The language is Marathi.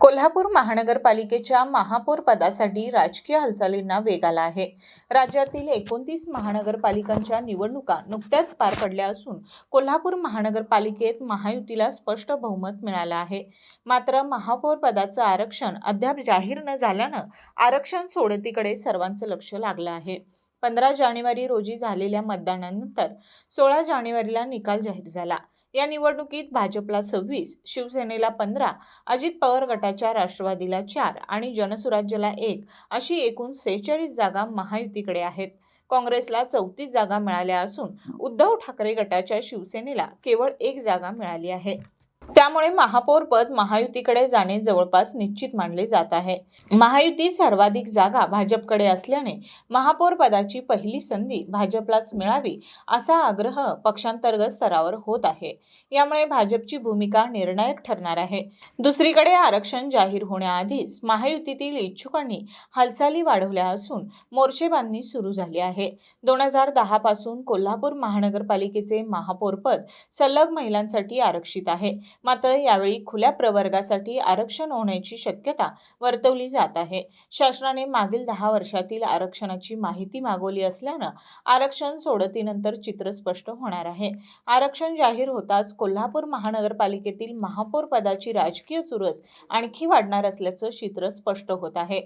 कोल्हापूर महानगरपालिकेच्या महापौर पदासाठी राजकीय हालचालींना वेग आला आहे। राज्यातील 29 महानगरपालिकांच्या निवडणुका नुकत्याच पार पडल्या असून कोल्हापूर महानगरपालिकेत महायुतीला स्पष्ट बहुमत मिळालं आहे। मात्र महापौर पदाचं आरक्षण अद्याप जाहीर न झाल्यानं आरक्षण सोडतीकडे सर्वांचं लक्ष लागलं आहे। 15 जानेवारी रोजी झालेल्या मतदानानंतर 16 जानेवारीला निकाल जाहीर झाला। या निवडणुकीत भाजपला 26, शिवसेनेला 15, अजित पवार गटाच्या राष्ट्रवादीला 4 आणि जनसुराज्यला 1 अशी एकूण 46 जागा महायुतीकडे आहेत। काँग्रेसला 34 जागा मिळाल्या असून उद्धव ठाकरे गटाच्या शिवसेनेला केवळ 1 जागा मिळाली आहे। त्यामुळे महापौर पद महायुतीकडे जाणे जवळपास निश्चित मानले जात आहे। महायुती सर्वाधिक जागा भाजपकडे असल्याने महापौर पदाची पहिली संधी भाजपलाच मिळावी असा आग्रह पक्षांतर्गत स्तरावर होत आहे। यामुळे भाजपची भूमिका निर्णायक ठरणार आहे। दुसरीकडे आरक्षण जाहीर होण्याआधीच महायुतीतील इच्छुकांनी हालचाली वाढवल्या असून मोर्चेबांधणी सुरू झाली आहे। 2010 पासून कोल्हापूर महानगरपालिकेचे महापौर पद सलग महिलांसाठी आरक्षित आहे। मात्र यावेळी खुल्या प्रवर्गासाठी आरक्षण होण्याची शक्यता वर्तवली जात आहे। शासनाने मागील 10 वर्षातील आरक्षणाची माहिती मागवली असल्यानं आरक्षण सोडतीनंतर चित्र स्पष्ट होणार आहे। आरक्षण जाहीर होताच कोल्हापूर महानगरपालिकेतील महापौर पदाची राजकीय चुरस आणखी वाढणार असल्याचं चित्र स्पष्ट होत आहे।